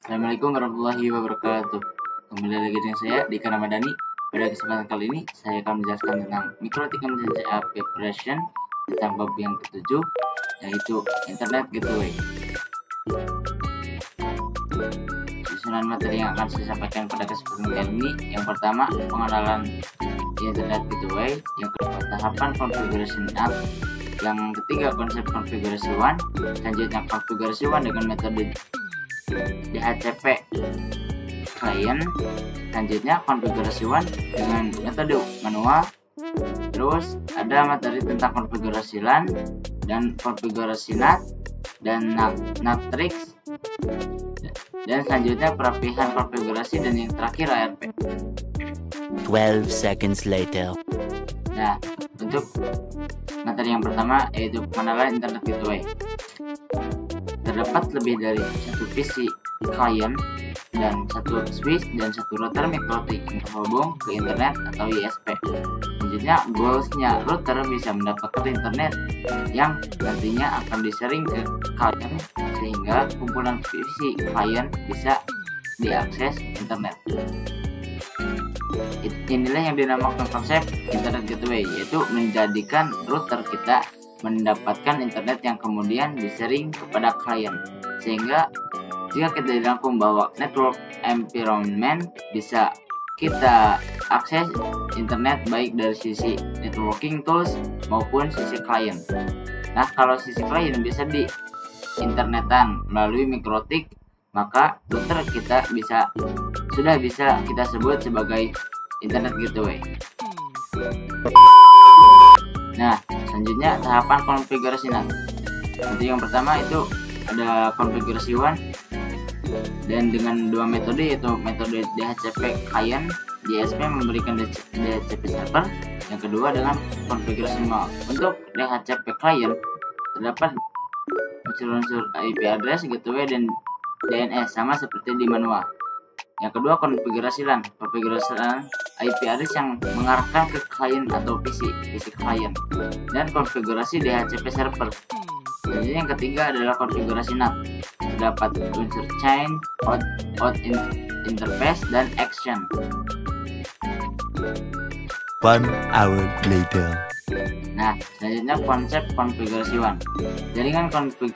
Assalamualaikum warahmatullahi wabarakatuh. Kembali lagi dengan saya Dika Ramadhani. Pada kesempatan kali ini saya akan menjelaskan tentang Mikrotik Emergency Preparation tentang bab yang ketujuh, yaitu Internet Gateway. Susunan materi yang akan saya sampaikan pada kesempatan kali ini: yang pertama, pengenalan Internet Gateway; yang kedua, tahapan configuration app; yang ketiga, konsep konfigurasi WAN; selanjutnya konfigurasi WAN dengan metode DHCP client; selanjutnya konfigurasi WAN dengan metode manual; terus ada materi tentang konfigurasi LAN dan konfigurasi NAT dan NAT-Tricks, dan selanjutnya perapihan konfigurasi, dan yang terakhir ARP. 12 seconds later. Nah, untuk materi yang pertama yaitu pengenalan Internet Gateway. Terdapat lebih dari satu PC client dan satu switch dan satu router Mikrotik yang terhubung ke internet atau ISP. Selanjutnya, goalsnya router bisa mendapatkan internet yang nantinya akan di-sharing ke client sehingga kumpulan PC client bisa diakses internet. Inilah yang dinamakan konsep Internet Gateway, yaitu menjadikan router kita mendapatkan internet yang kemudian di-sharing kepada klien, sehingga jika kita dirangkum bahwa network environment bisa kita akses internet baik dari sisi networking tools maupun sisi klien. Nah, kalau sisi klien bisa di internetan melalui Mikrotik, maka router kita sudah bisa kita sebut sebagai Internet Gateway. Nah, selanjutnya tahapan konfigurasi NAT. Jadi yang pertama itu ada konfigurasi WAN dan dengan dua metode, yaitu metode DHCP client, DSP memberikan DHCP server. Yang kedua dengan konfigurasi manual. Untuk DHCP client terdapat unsur-unsur IP address, gateway, dan DNS sama seperti di manual. Yang kedua konfigurasi LAN. Konfigurasi LAN IP address yang mengarahkan ke klien atau PC klien, dan konfigurasi DHCP server. Jadi yang ketiga adalah konfigurasi NAT. Terdapat unsur chain, out interface, dan action. 1 hour later. Nah, selanjutnya konsep konfigurasi WAN. Jaringan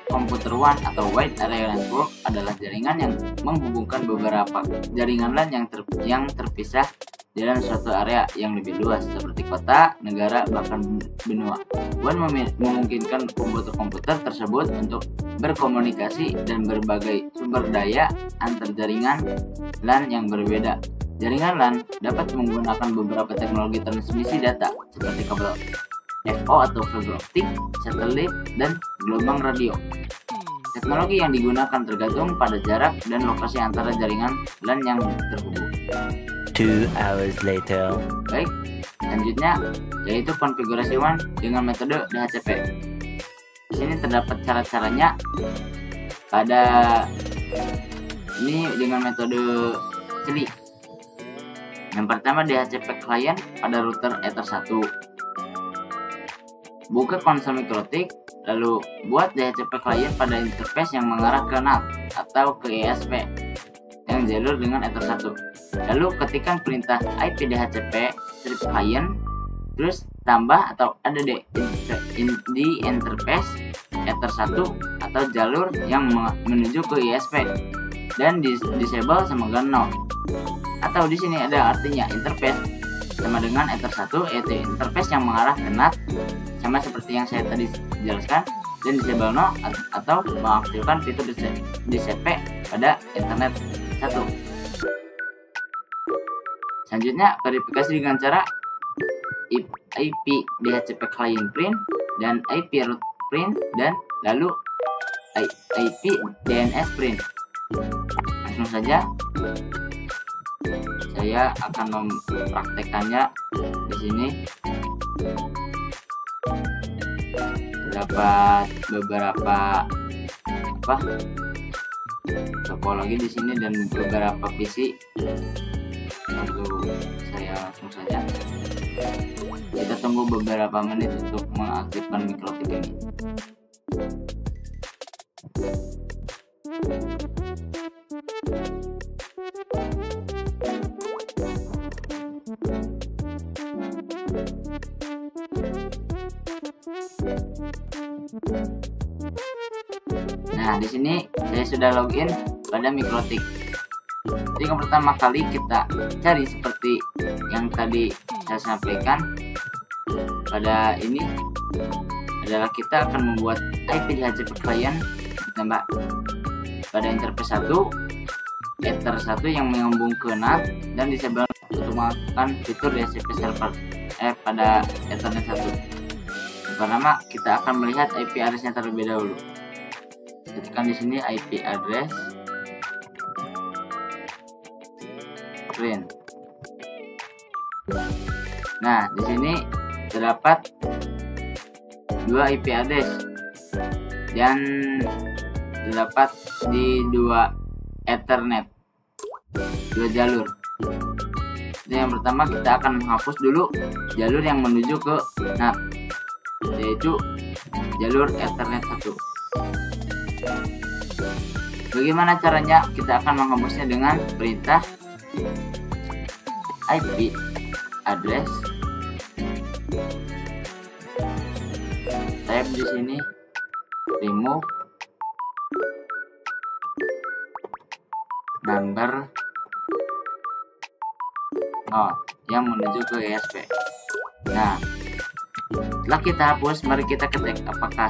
komputer WAN atau Wide Area Network adalah jaringan yang menghubungkan beberapa jaringan LAN yang terpisah dalam suatu area yang lebih luas seperti kota, negara, bahkan benua. WAN memungkinkan komputer-komputer tersebut untuk berkomunikasi dan berbagai sumber daya antar jaringan LAN yang berbeda. Jaringan LAN dapat menggunakan beberapa teknologi transmisi data seperti kabel FO atau fiber optik, satelit, dan gelombang radio. Teknologi yang digunakan tergantung pada jarak dan lokasi antara jaringan LAN yang terhubung. 2 hours later. Baik, selanjutnya yaitu konfigurasi WAN dengan metode DHCP. Di sini terdapat cara-caranya. Pada ini dengan metode CLI. Yang pertama, DHCP client pada router Ether 1. Buka konsol Mikrotik, lalu buat DHCP client pada interface yang mengarah ke NAT atau ke ISP yang jalur dengan Ether 1. Lalu ketikkan perintah IP DHCP strip client, terus tambah atau ada di interface Ether 1 atau jalur yang menuju ke ISP dan disable sama dengan 0. Atau di sini ada artinya interface sama dengan Ether 1, yaitu interface yang mengarah ke NAT sama seperti yang saya tadi jelaskan, dan disable 0 atau mengaktifkan fitur DCP pada internet 1. Selanjutnya verifikasi dengan cara IP DHCP client print dan IP route print, dan lalu IP DNS print. Langsung saja saya akan mempraktekannya di sini. Terdapat beberapa topologi di sini dan beberapa PC. Lalu saya langsung saja. Kita tunggu beberapa menit untuk mengaktifkan Mikrotik ini. Nah, di sini saya sudah login pada Mikrotik. Jadi yang pertama kali kita cari seperti yang tadi saya sampaikan pada ini adalah kita akan membuat IP DHCP client ditambah pada interface 1, ether 1 yang menyambung ke NAT dan disable untuk melakukan fitur DHCP server pada ethernet 1. Yang pertama kita akan melihat IP address-nya terlebih dahulu. Ketikkan di sini IP address print. Nah, di sini terdapat 2 IP address dan terdapat di 2 ethernet, 2 jalur. Jadi yang pertama kita akan menghapus dulu jalur yang menuju ke NAT, yaitu jalur ethernet 1. Bagaimana caranya? Kita akan menghapusnya dengan perintah IP address type di sini remove number node yang menuju ke ESP. Nah, setelah kita hapus, mari kita ketik apakah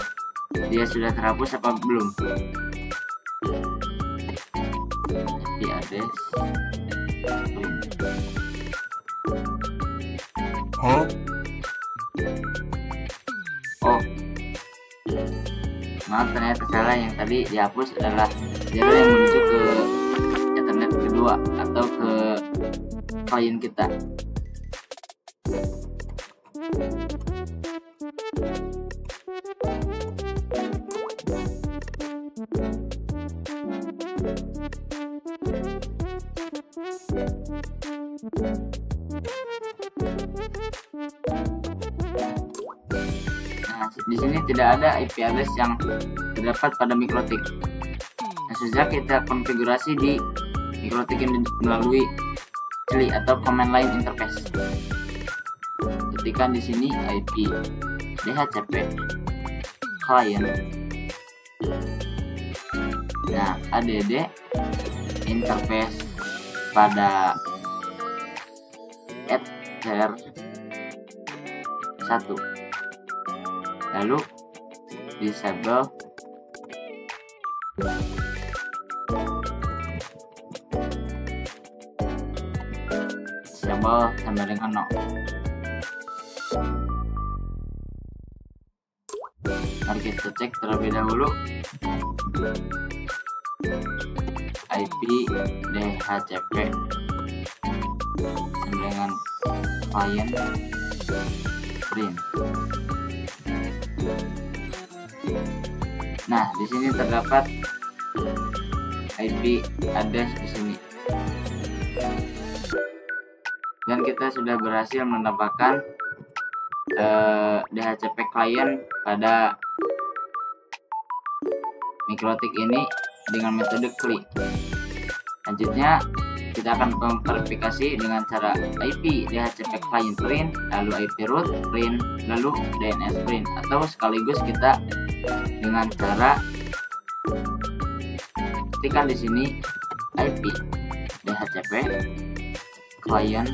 dia sudah terhapus apa belum. IP address Huh? Oh, maaf, ternyata salah. Yang tadi dihapus adalah jalur yang menuju ke ethernet kedua atau ke klien kita. Nah, di sini tidak ada IP address yang terdapat pada Mikrotik. Nah, sudah kita konfigurasi di Mikrotik ini melalui CLI atau command line interface. Ketikkan di sini IP DHCP client. Nah, add interface pada ether 1, lalu disable sama dengan 0. Mari kita cek terlebih dahulu IP DHCP dengan client print. Nah, di sini terdapat IP address di sini. Dan kita sudah berhasil menambahkan DHCP client pada Mikrotik ini dengan metode CLI. Selanjutnya kita akan memverifikasi dengan cara IP DHCP client print, lalu IP root print, lalu DNS print, atau sekaligus kita dengan cara ketikkan di sini IP DHCP client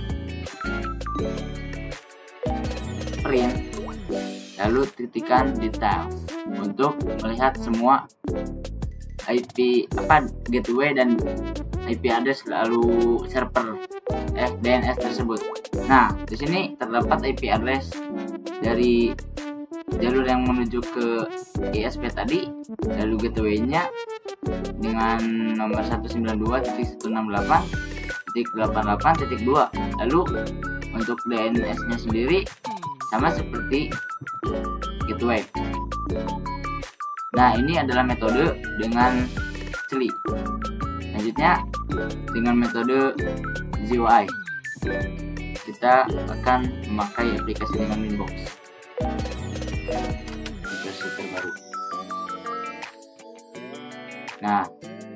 print, lalu titikkan details untuk melihat semua IP gateway dan IP address lalu server DNS tersebut. Nah, di sini terdapat IP address dari jalur yang menuju ke ESP tadi, lalu gateway-nya dengan nomor 192.168.88.2. Lalu untuk DNS-nya sendiri sama seperti gateway. Nah, ini adalah metode dengan CLI. Selanjutnya dengan metode ZUI, kita akan memakai aplikasi dengan Winbox versi terbaru. Nah,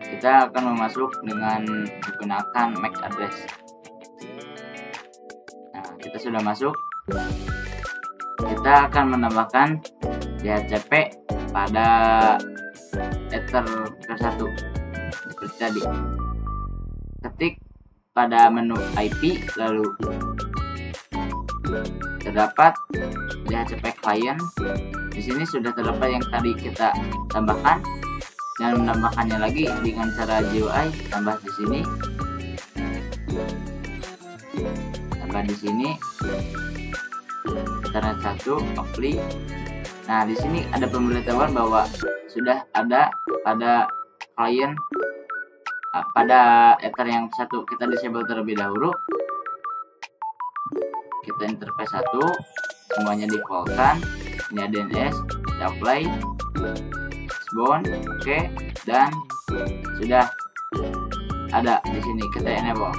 kita akan memasuk dengan menggunakan MAC address. Nah, kita sudah masuk. Kita akan menambahkan DHCP pada ether ke-1 seperti tadi. Ketik pada menu IP, lalu terdapat DHCP client. Di sini sudah terdapat yang tadi kita tambahkan, dan menambahkannya lagi dengan cara GUI. Tambah di sini, tambah di sini Ethernet 1 apply. Nah, di sini ada pemberitahuan bahwa sudah ada pada klien pada ether yang 1 kita disable terlebih dahulu. Kita interface 1, semuanya defaultkan. Ini ada DNS, kita apply, bound, oke, dan sudah ada di sini. Kita enable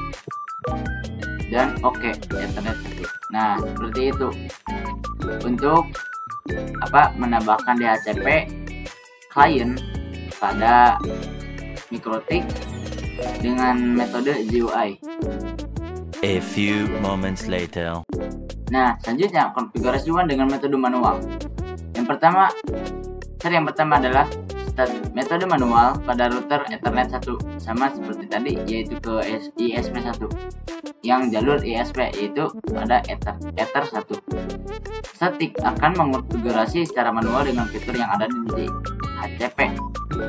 dan oke, Ethernet 1. Nah, seperti itu untuk menambahkan DHCP client pada MikroTik dengan metode GUI. A few moments later. Nah, selanjutnya konfigurasi WAN dengan metode manual. Yang pertama adalah metode manual pada router Ethernet 1, sama seperti tadi, yaitu ke ISP1 yang jalur ISP, yaitu pada Ether 1. Static akan mengonfigurasi secara manual dengan fitur yang ada di DHCP,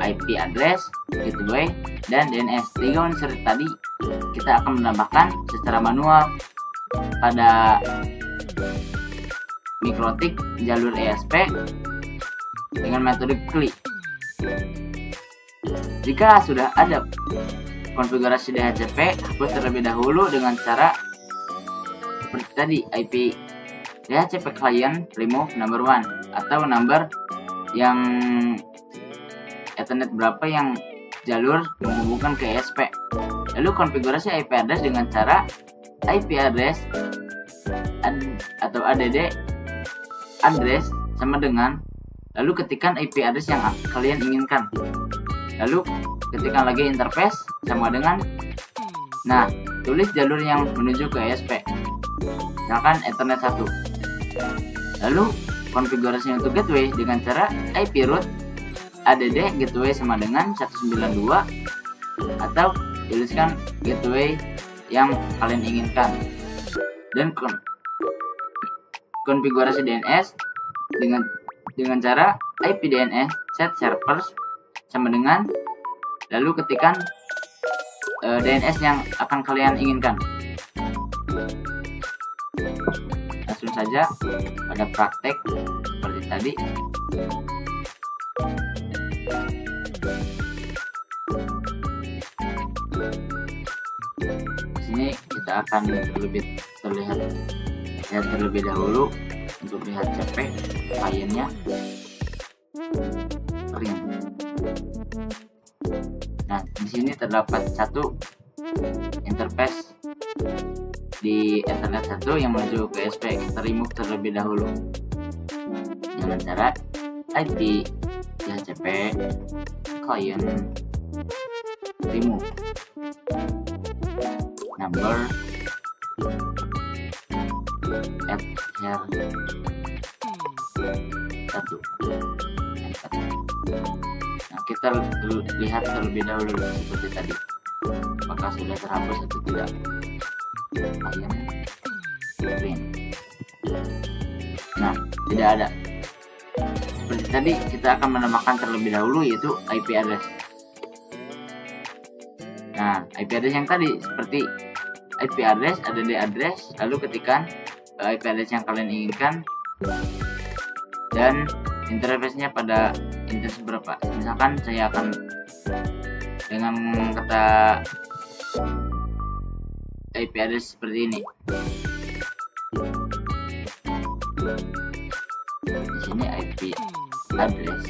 IP address, gateway, dan DNS. 3 unsur tadi kita akan menambahkan secara manual pada MikroTik jalur ESP dengan metode CLI. Jika sudah ada konfigurasi DHCP, hapus terlebih dahulu dengan cara seperti tadi, IP DHCP client remove number 1 atau number yang Ethernet berapa yang jalur menghubungkan ke ESP. Lalu konfigurasi IP address dengan cara IP address atau ADD address sama dengan, lalu ketikkan IP address yang kalian inginkan, lalu ketikkan lagi interface sama dengan, nah, tulis jalur yang menuju ke ESP, misalkan Ethernet 1. Lalu konfigurasi untuk gateway dengan cara IP route ADD gateway sama dengan 192, atau tuliskan gateway yang kalian inginkan. Dan konfigurasi DNS dengan cara IP DNS set servers sama dengan, lalu ketikkan DNS yang akan kalian inginkan. Langsung saja pada praktek seperti tadi. Sini kita akan terlihat terlebih dahulu untuk lihat DHCP kliennya. Nah, di sini terdapat satu interface di Ethernet 1 yang menuju ke ESP. Kita remove terlebih dahulu dengan cara IP DHCP client remove number ether 1. Nah, kita lihat terlebih dahulu seperti tadi, apakah sudah terhapus atau tidak. Nah, tidak ada. Seperti tadi, kita akan menambahkan terlebih dahulu, yaitu IP address. Nah, IP address yang tadi seperti IP address, ADD address, lalu ketikkan IP address yang kalian inginkan dan interface-nya pada interface berapa. Misalkan saya akan dengan kata IP address seperti ini. Di sini IP address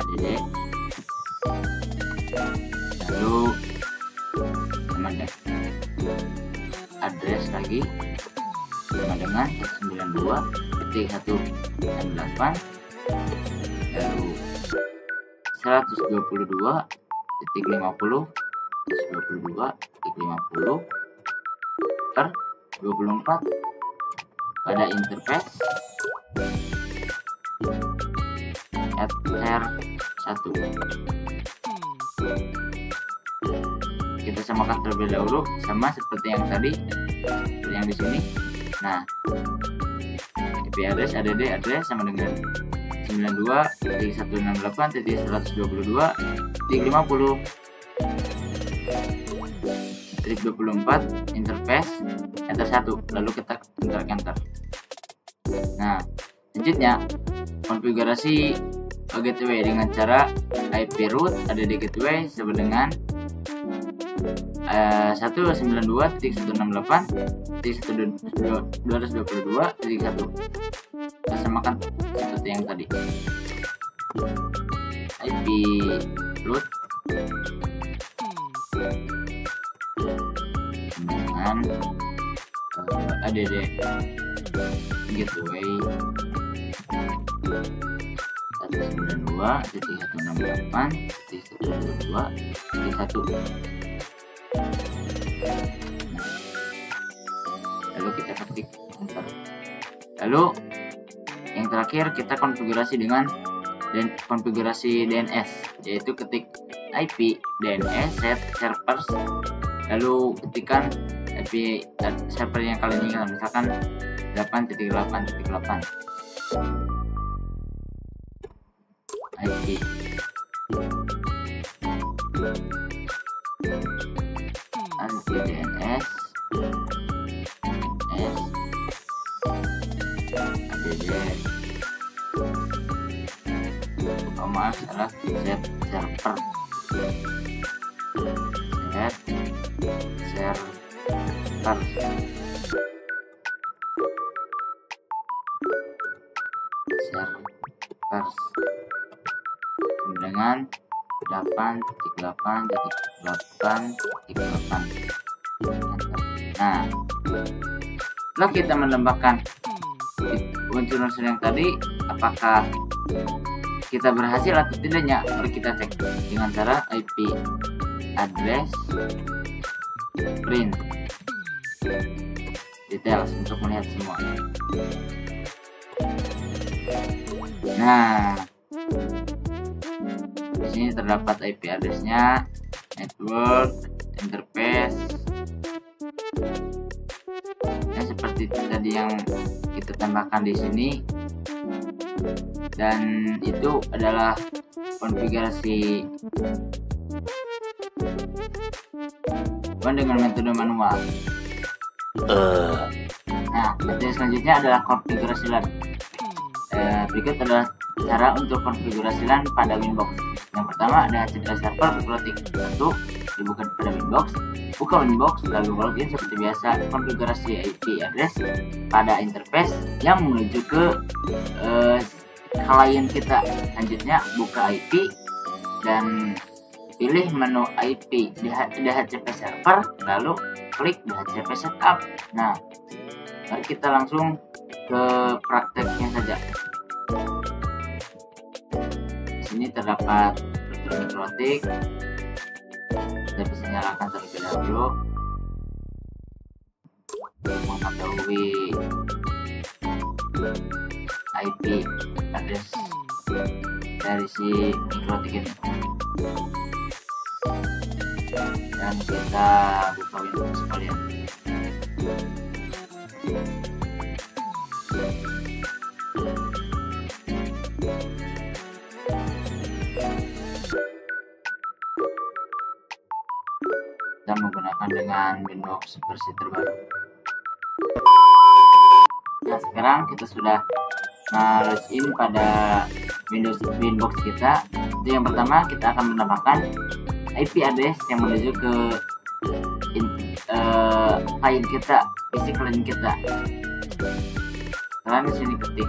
ADD, lalu sama dengan address lagi sama dengan 192.168, lalu 122.50 per 24 pada interface share 1. Kita samakan terlebih dahulu, sama seperti yang tadi, seperti yang di sini. Nah, IP address add address sama dengan 92.168.122.50 24 interface enter 1, lalu kita enter. Nah, selanjutnya konfigurasi gateway dengan cara IP root add gateway sama dengan 192.168.122.1. Kita samakan seperti yang tadi. IP root dengan add gateway 192.168.122.1. Lalu kita ketik enter. Lalu yang terakhir kita konfigurasi dengan konfigurasi DNS, yaitu ketik IP DNS set servers, lalu ketikkan IP server yang kalian inginkan, misalkan 8.8.8 IP DNS salah set server dengan 8.8.8. Nah, setelah kita menambahkan unsur-unsur yang tadi, apakah kita berhasil atau tidaknya? Mari kita cek dengan cara IP address print details untuk melihat semua. Nah, di sini terdapat IP addressnya, network, interface, dan seperti tadi yang kita tambahkan di sini. Dan itu adalah konfigurasi dengan metode manual. Nah, metode selanjutnya adalah konfigurasi LAN. Berikut adalah cara untuk konfigurasi LAN pada Winbox. Yang pertama, ada DHCP server buka 1, dibuka pada Winbox, buka Winbox, lalu login seperti biasa. Konfigurasi IP address pada interface yang menuju ke klien kita. Selanjutnya buka IP dan pilih menu IP DHCP server, lalu klik DHCP setup. Nah, mari kita langsung ke prakteknya saja. Di sini terdapat mikrotik, kita bisa nyalakan terlebih dahulu untuk mengetahui IP address dari si mikrotik ini. Dan kita buka Windows sekalian. Kita menggunakan dengan Windows versi terbaru. Nah, sekarang kita sudah login pada Winbox kita. Itu yang pertama, kita akan menambahkan IP address yang menuju ke klien kita, isi klien kita. Sekarang di sini ketik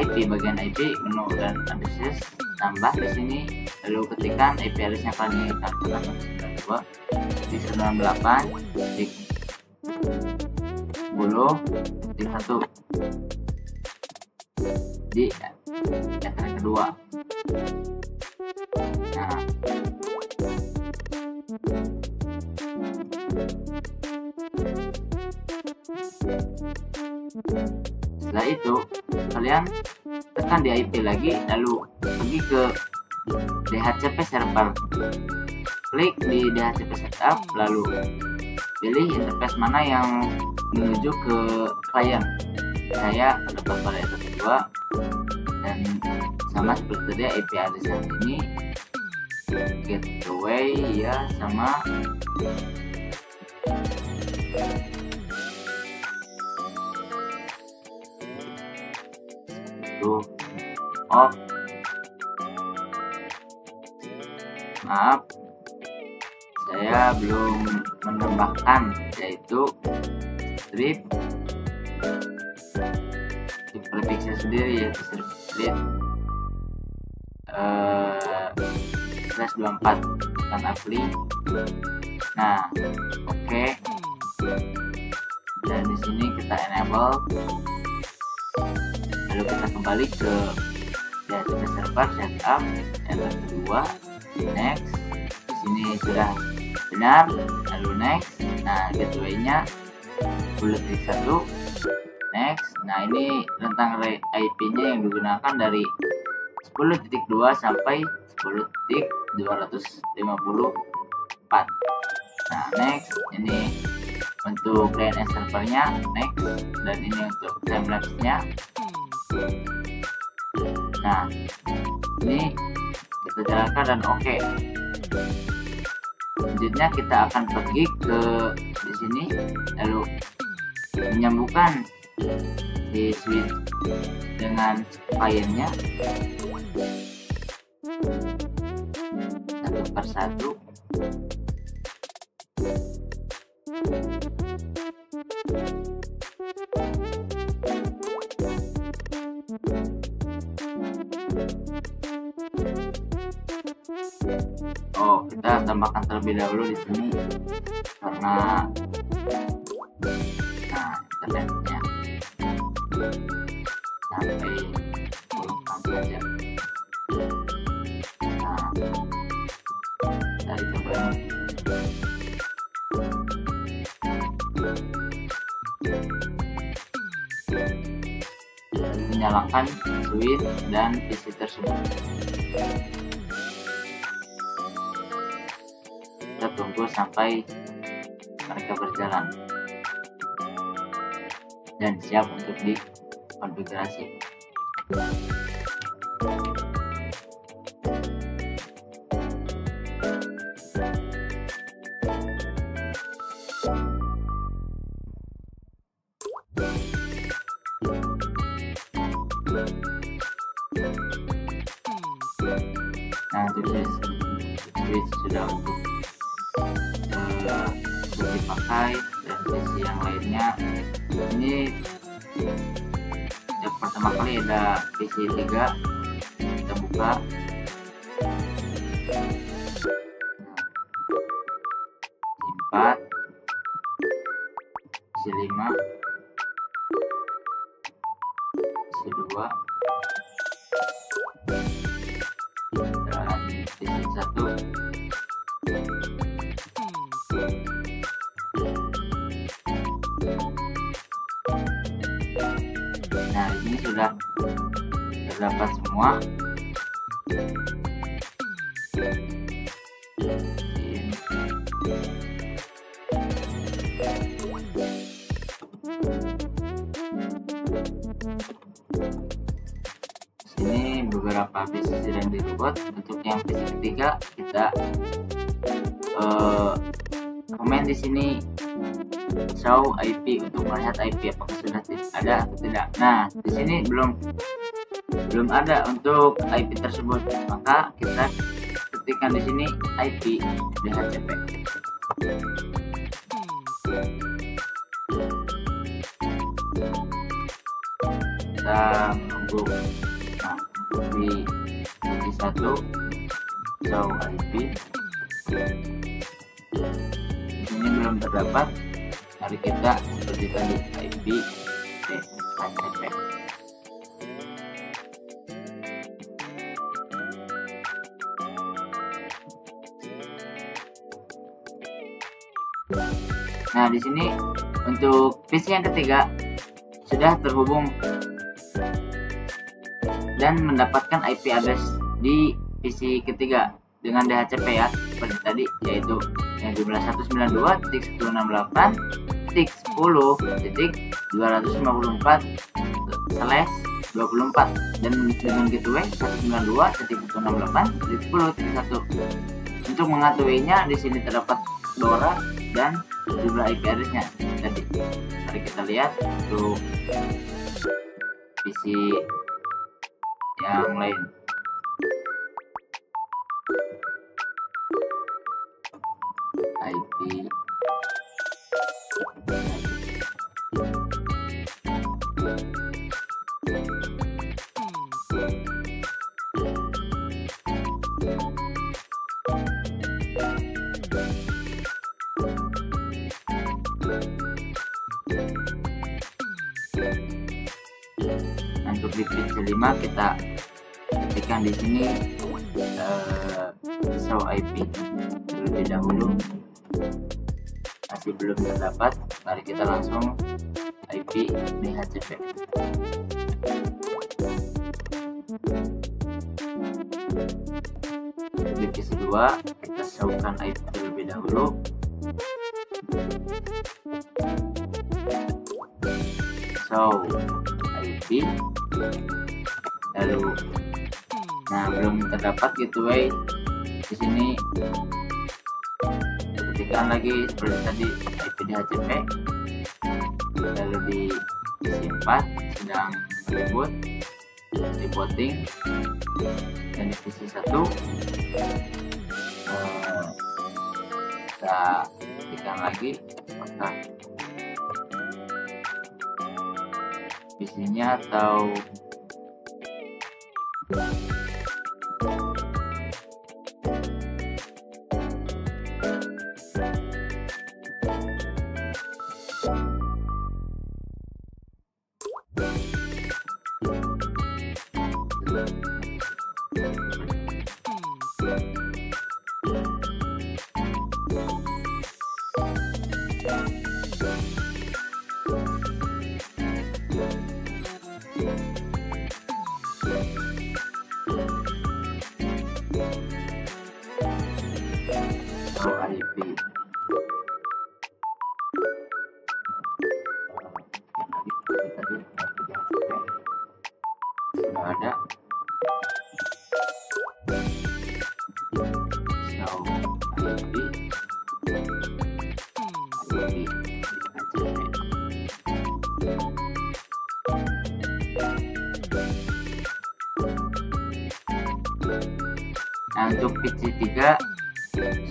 IP, bagian IP, menu dan address, tambah di sini, lalu ketikkan IP address yang kalian inginkan, 92.168.10.1 di enter kedua. Nah, setelah itu kalian tekan di IP lagi, lalu pergi ke DHCP server, klik di DHCP setup, lalu pilih interface mana yang menuju ke klien. Saya terdapat pada itu kedua, dan sama seperti tadi IP address yang ini, gateway ya, sama maaf, saya belum menambahkan, yaitu strip prefixnya sendiri, yaitu strip /24 bukan apply. Nah, oke. Dan di sini kita enable, lalu kita kembali ke DHCP server setup, enter kedua, next. Di sini sudah benar, lalu next. Nah, gateway-nya bullet 1, next. Nah, ini rentang IP-nya yang digunakan dari 10.2 sampai 10.254. Nah, next. Ini untuk DNS servernya, next. Dan ini untuk timelapse-nya. Nah, ini kita jalankan dan oke. Selanjutnya kita akan pergi ke di sini, lalu menyambungkan si switch dengan kliennya satu persatu. Oh, kita tambahkan terlebih dahulu di sini karena internetnya sampai peluang saja. Nah, dari coba menyalakan switch dan PC tersebut. Kita tunggu sampai mereka berjalan dan siap untuk dikonfigurasi. Nah, switch sudah untuk dipakai, dan PC yang lainnya ini yang pertama kali ada PC 3, kita buka. Nah, 4, PC 5, PC 2, dan PC 1. Nah, di sini sudah terdapat semua. Sini beberapa PC sedang dirobot. Untuk yang PC ketiga kita komen di sini show IP untuk melihat IP apakah sudah ada atau tidak. Nah, di sini belum ada untuk IP tersebut, maka kita ketikkan di sini IP DHCP. Kita menunggu. Nah, di PC 1 show IP. Di sini belum terdapat. Mari kita seperti tadi IP DHCP. Nah, di sini untuk PC yang ketiga sudah terhubung dan mendapatkan IP address di PC ketiga dengan DHCP ya, seperti tadi, yaitu yang jumlah 192.10.10.254/24 dan dengan gateway 192.168.10.1. Untuk mengetahuinya di sini terdapat DORA dan jumlah IP address-nya tadi. Mari kita lihat untuk PC yang lain. IP untuk di PC 5 kita ketikkan di sini show IP terlebih dahulu. Masih belum terdapat, mari kita langsung IP DHCP. Di PC 2 kita showkan IP terlebih dahulu. Show IP, lalu belum terdapat gateway. Di sini ketikkan lagi seperti tadi IP DHCP, lalu di PC 4 sedang reboot, rebooting, dan di PC 1 kita ketikkan lagi apakah PC-nya atau IP. Sudah ada. Nah, untuk PC 3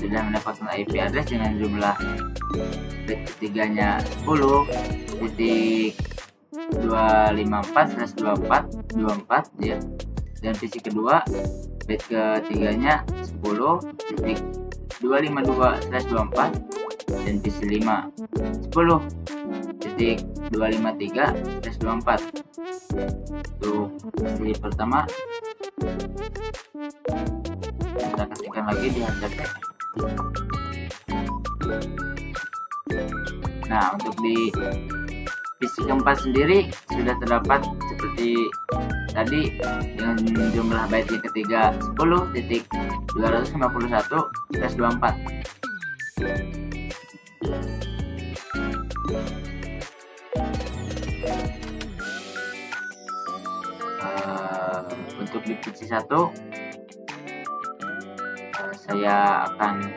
sudah mendapatkan IP address dengan jumlah bit ketiganya 10.254/24 ya, dan PC kedua bit ketiganya 10.252/24 dan PC 5 10.253/24. Untuk PC pertama kita ketikkan lagi di HCP. Nah, untuk di PC keempat sendiri sudah terdapat seperti tadi dengan jumlah byte yang ketiga 10.251/24. Untuk di PC 1 saya akan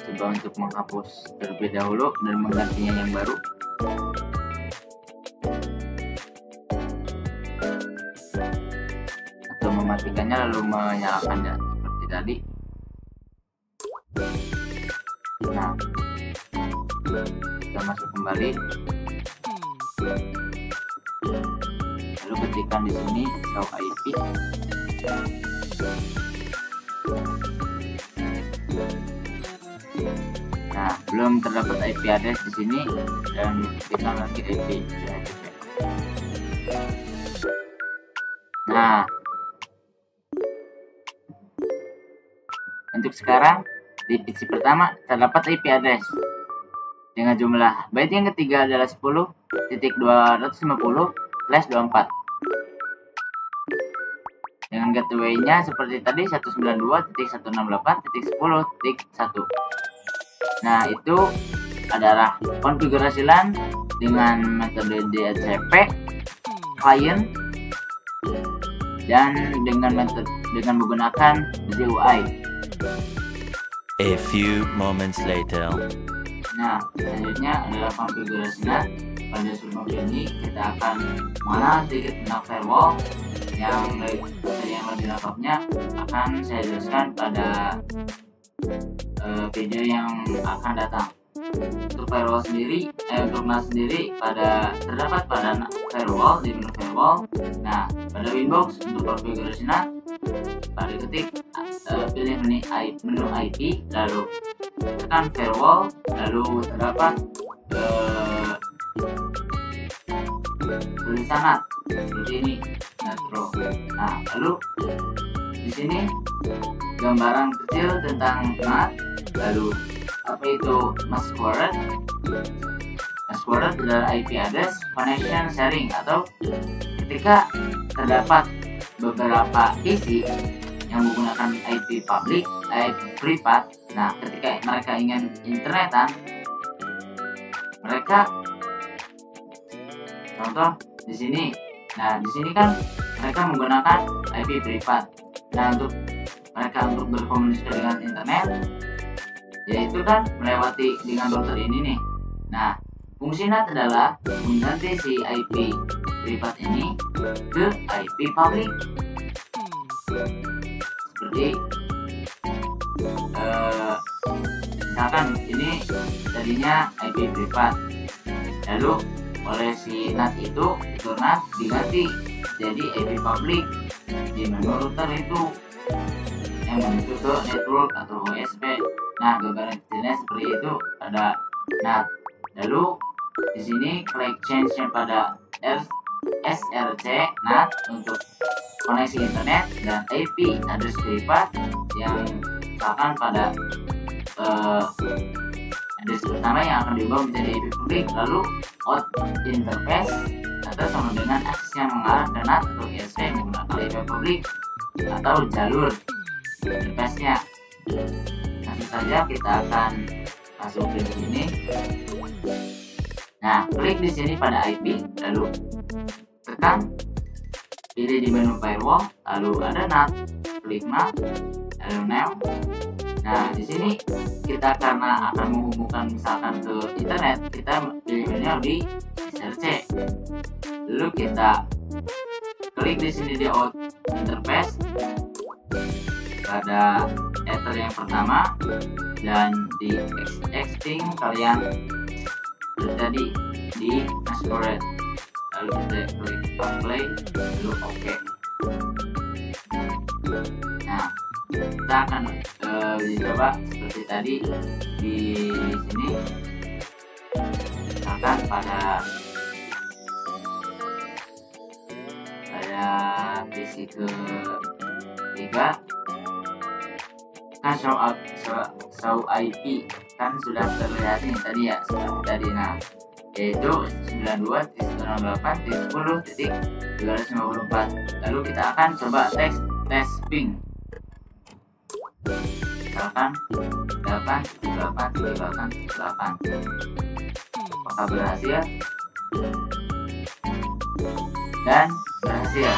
coba untuk menghapus terlebih dahulu dan menggantinya yang baru. Atau mematikannya lalu menyalakannya seperti tadi. Nah, kita masuk kembali. Lalu ketikkan di sini show IP. Nah, belum terdapat IP address di sini dan kita lagi IP DHCP. Nah, untuk sekarang di PC pertama terdapat IP address dengan jumlah byte yang ketiga adalah 10.250/24. Dan gateway-nya seperti tadi 192.168.10.1. Nah, itu adalah konfigurasi LAN dengan metode DHCP client dan dengan menggunakan GUI. A few moments later. Nah, selanjutnya adalah konfigurasi NAT. Pada sebelum ini kita akan mengenal sedikit tentang firewall yang lebih lengkapnya akan saya jelaskan pada video yang akan datang. Untuk firewall sendiri, untuk NAT sendiri terdapat pada firewall di menu firewall. Nah, pada Winbox untuk konfigurasi NAT, pada ketik pilih menu IP, lalu tekan firewall, lalu terdapat tulisan NAT seperti ini, NATRO. Nah, lalu di sini gambaran kecil tentang NAT. Lalu apa itu mask word? Mask word adalah IP address connection sharing, atau ketika terdapat beberapa PC yang menggunakan IP public, IP privat. Nah, ketika mereka ingin internetan, mereka contoh di sini. Nah, di sini kan mereka menggunakan IP privat. Nah, untuk berkomunikasi dengan internet, yaitu kan melewati dengan router ini nih. Nah, fungsi NAT adalah mengganti si IP privat ini ke IP public. Seperti misalkan ini tadinya IP privat, lalu oleh si NAT itu NAT diganti jadi IP public di menu router itu yang menuju ke network atau OSP. Nah, gambaran kecilnya seperti itu, ada NAT. Lalu di sini klik change pada SRC NAT untuk koneksi internet, dan IP address privat yang misalkan pada address pertama yang akan diubah menjadi IP publik. Lalu out interface atau sama dengan akses yang mengarah ke NAT atau ISP menggunakan IP publik atau jalur interface-nya. Langsung saja kita akan masuk ke sini. Nah, klik di sini pada IP, lalu tekan pilih di menu firewall, lalu ada NAT, klik NAT, lalu now. Nah, di sini kita karena akan menghubungkan misalkan ke internet, kita pilihnya di SRC. Lalu kita klik di sini di out interface pada ether yang pertama, dan di extend kalian terjadi di masquerade. Lalu kita klik apply, lalu OK. Nah, kita akan dicoba seperti tadi di sini. Misalkan pada PC ketiga kan show IP kan sudah terlihat nih tadi ya, seperti tadi. Nah, yaitu 92.10.254. Lalu kita akan coba tes ping, misalkan 8.8.8.8. Apakah berhasil? Dan berhasil.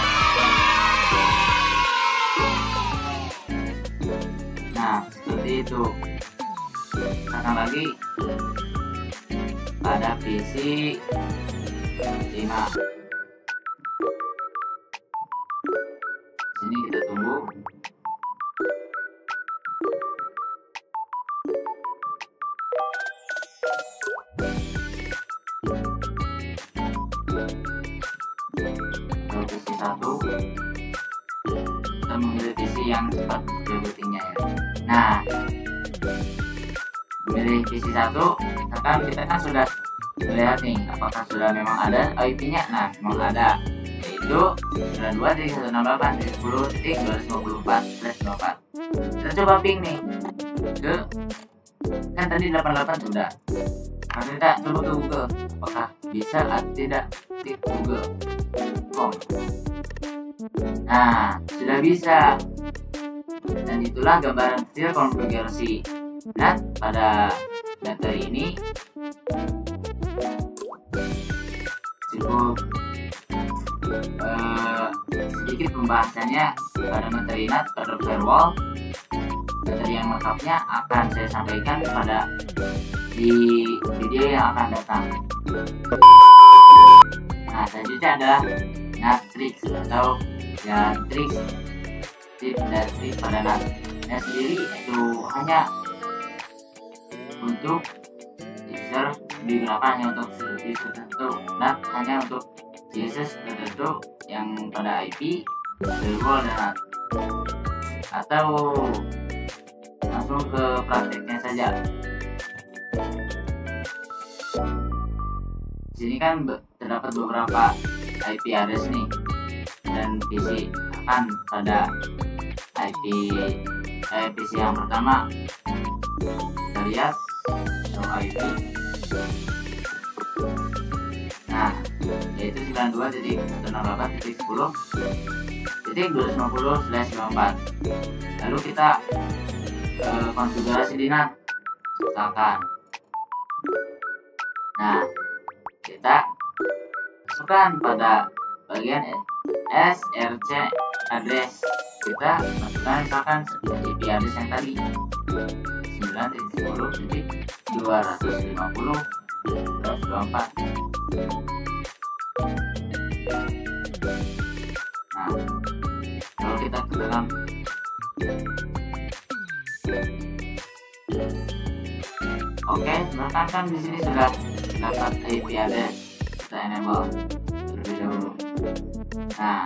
Nah, seperti itu. Sekarang lagi pada PC 5. Sini kita tunggu. Kalau PC 1, kita memilih PC yang cepat rebootingnya ya. Nah, memilih PC 1, misalkan kita kan sudah melihat nih apakah sudah memang ada IP-nya. Nah, memang ada, yaitu 92.168.10.254/24. Kita coba ping nih ke, kan tadi 88 sudah. Nah, kita coba ke Google, apakah bisa atau tidak di Google.com. Nah, sudah bisa. Dan itulah gambaran kecil konfigurasi NAT pada baterai ini. Cukup sedikit pembahasannya pada materi NAT pada firewall. Materi yang lengkapnya akan saya sampaikan di video yang akan datang. Nah, selanjutnya adalah NAT tricks atau ya tricks, tips dan trik pada NAT. Yang sendiri itu hanya untuk user, digunakan hanya untuk user tertentu. NAT hanya untuk user tertentu yang pada IP, firewall dan NAT. Atau langsung ke prakteknya saja. Sini kan terdapat beberapa IP address nih, dan PC akan pada PC yang pertama kita lihat show IP. Nah, yaitu 92.168.10.250/24. Lalu kita konfigurasi di NAT misalkan. Nah, kita masukkan pada bagian src address, kita masukkan misalkan IP address yang tadi 9.10.250/24. Nah, kalau kita tekan oke, misalkan kan di sini sudah dapat IP address, kita enable terlebih dahulu. Nah,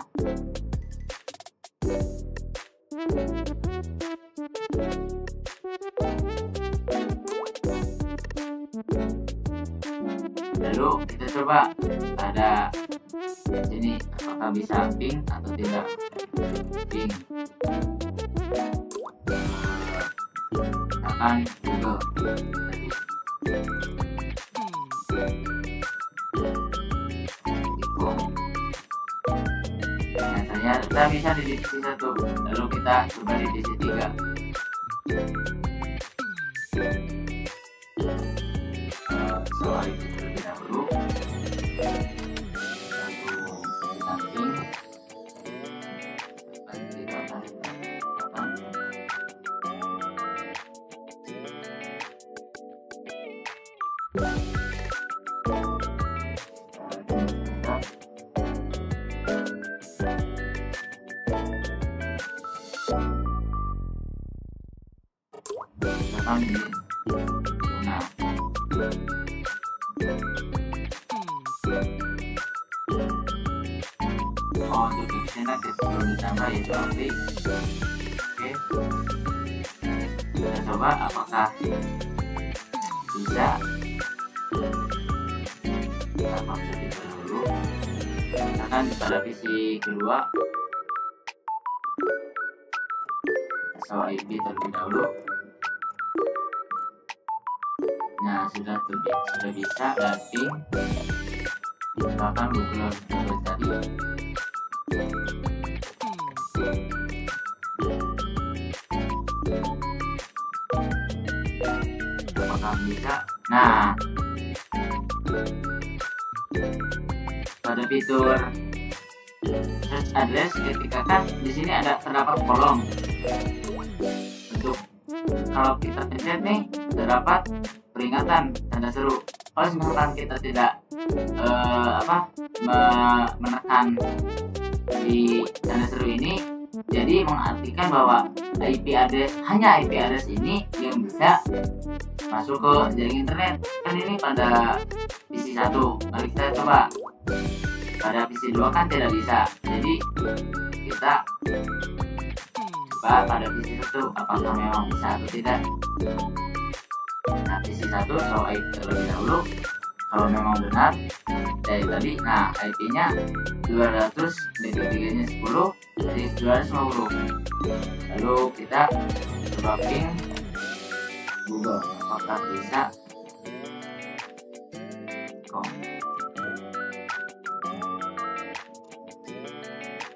lalu kita coba ada di sini apakah bisa ping atau tidak. Ping akan Google tadi. Biasanya kita bisa di divisi 1, lalu kita coba di divisi 3. Soal itu terlebih dahulu, lalu nah, untuk divisionnya perlu ditambah yaitu AP. Oke, kita coba apakah bisa. Kita maksudnya dulu, misalkan pada PC kedua show IP terlebih dahulu. Nah, sudah bisa dating misalkan Google tadi. Apakah bisa? Nah, pada fitur search address, ketika kan di sini terdapat kolom untuk kalau kita pencet nih terdapat peringatan tanda seru. Kalau misalkan kita tidak menekan di tanda seru ini, jadi mengartikan bahwa hanya IP address ini yang bisa masuk ke jaringan internet. Kan ini pada PC 1, mari kita coba. Pada PC 2 kan tidak bisa, jadi kita coba pada PC 1 apakah memang bisa atau tidak. Nah, PC 1 show IP terlebih dahulu. Kalau memang benar dari tadi, nah IP-nya 200, DP3-nya 10, jadi 250. Lalu kita coba ping Google apakah bisa.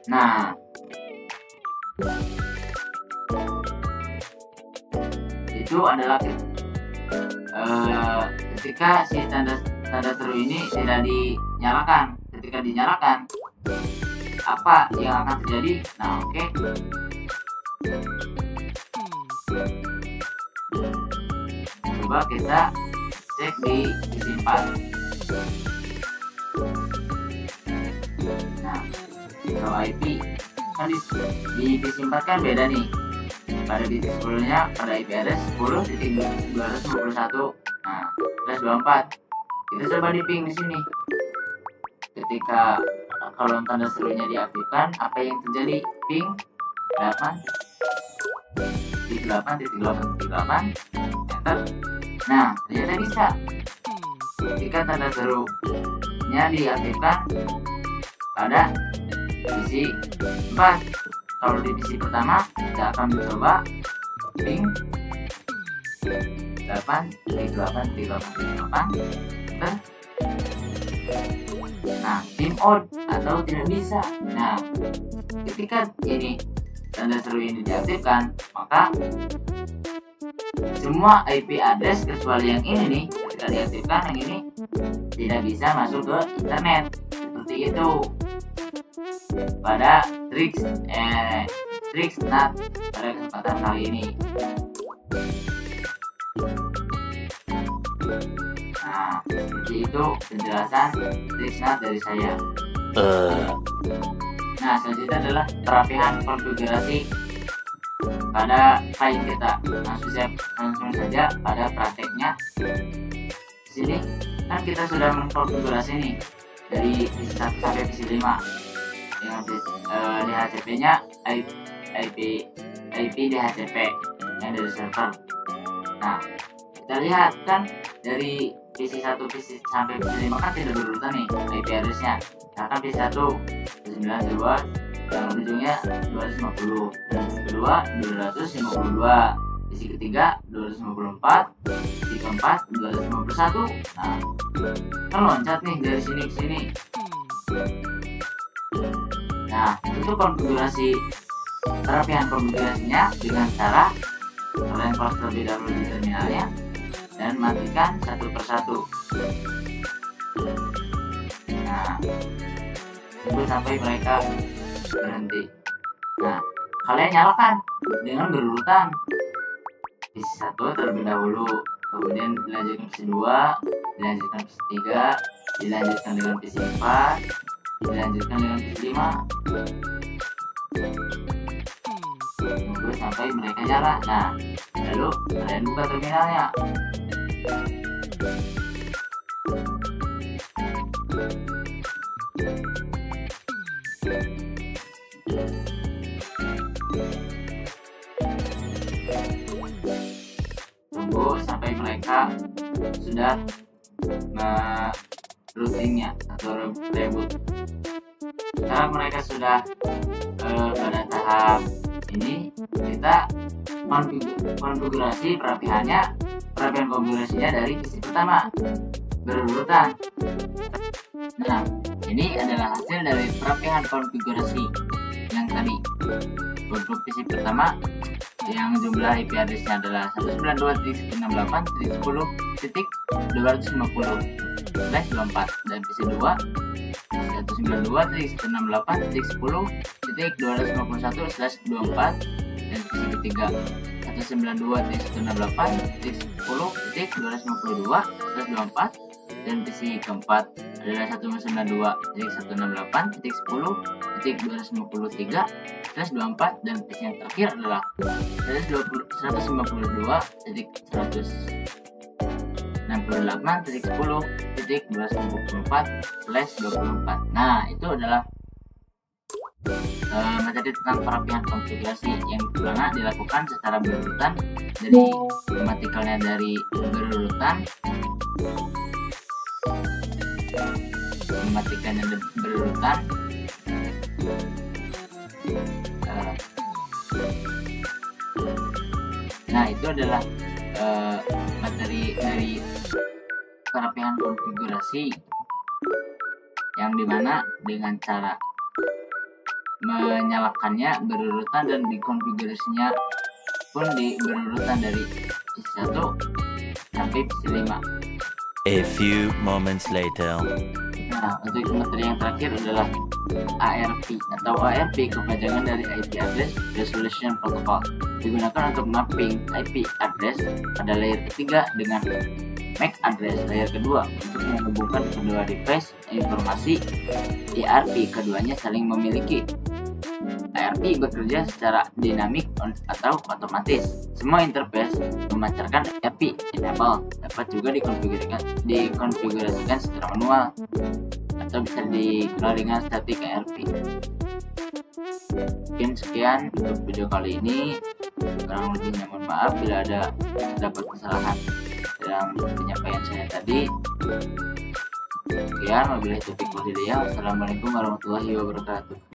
Nah, itu adalah ketika si tanda seru ini tidak dinyalakan. Ketika dinyalakan, apa yang akan terjadi? Nah, oke. Coba kita cek di sisi 4. Nah, kalau IP kan di PC 4 kan beda nih. Pada titik sebelumnya pada IP address 10.251. Nah, plus 24. Kita coba di ping di sini. Ketika kalau tanda serunya diaktifkan, apa yang terjadi? Ping 8.8.8.8 enter. Nah, ternyata bisa. Ketika tanda serunya diaktifkan pada PC 4. Kalau di PC pertama, kita akan mencoba ping 8.8.8.8 enter. Nah, timeout atau tidak bisa. Nah, ketika ini tanda seru ini diaktifkan, maka semua IP address kecuali yang ini nih, ketika diaktifkan yang ini tidak bisa masuk ke internet. Seperti itu pada TRIXNAT pada kesempatan kali ini. Nah, seperti itu penjelasan TRIXNAT dari saya. Nah, selanjutnya adalah perapihan konfigurasi pada file kita. Langsung saja pada prakteknya. Di sini kan kita sudah mengkonfigurasi nih dari PC 1 sampai PC 5 dengan DHCP-nya IP DHCP yang dari server. Nah, kita lihat kan dari PC 1 sampai PC 5 kan tidak berurutan nih IP address-nya. Misalkan PC 1 92 yang ujungnya 250, PC kedua 252, PC ketiga 254, PC keempat 251. Nah, kan loncat nih dari sini ke sini. Nah, itu konfigurasi perapihan konfigurasinya dengan cara kalian close terlebih dahulu di terminalnya dan matikan satu persatu. Nah, tunggu sampai mereka berhenti. Nah, kalian nyalakan dengan berurutan. PC 1 terlebih dahulu, kemudian dilanjutkan PC 2, dilanjutkan PC 3, dilanjutkan dengan PC 4, dilanjutkan dengan PC 5. Tunggu sampai mereka nyala. Nah, lalu kalian buka terminalnya. Tunggu sampai mereka sudah routingnya atau reboot. Sekarang mereka sudah pada tahap ini, kita konfigurasi perapihan konfigurasinya dari PC pertama berurutan. Nah, ini adalah hasil dari perapihan konfigurasi yang tadi. Untuk PC pertama yang jumlah IP address-nya adalah 192.168.10.250/24 dan PC 2 192.168.10.251/24 dan PC ketiga 192.168.10.252/24 dan PC keempat adalah 192.168.10.253/24 dan PC yang terakhir adalah 192.168.10.254/24. Nah, itu adalah materi tentang perapihan konfigurasi yang mana dilakukan secara berurutan, dari mematikannya dari berurutan, mematikannya berurutan, nah itu adalah materi dari perapihan konfigurasi yang dimana dengan cara menyalakannya berurutan dan dikonfigurasinya pun berurutan dari PC1 sampai PC5. A few moments later. Nah, untuk materi yang terakhir adalah ARP atau ARP, kepanjangan dari IP Address Resolution Protocol, digunakan untuk mapping IP address pada layer ketiga dengan MAC address layer kedua untuk menghubungkan kedua device. Informasi ARP keduanya saling memiliki. ARP bekerja secara dinamik atau otomatis. Semua interface memancarkan ARP enable dapat juga dikonfigurasikan secara manual atau bisa dikenal dengan static ARP. Mungkin sekian untuk video kali ini. Kurang lebihnya mohon maaf bila ada terdapat kesalahan dalam penyampaian saya tadi. Sekian, wabillahi taufiq wal hidayah. Wassalamualaikum warahmatullahi wabarakatuh.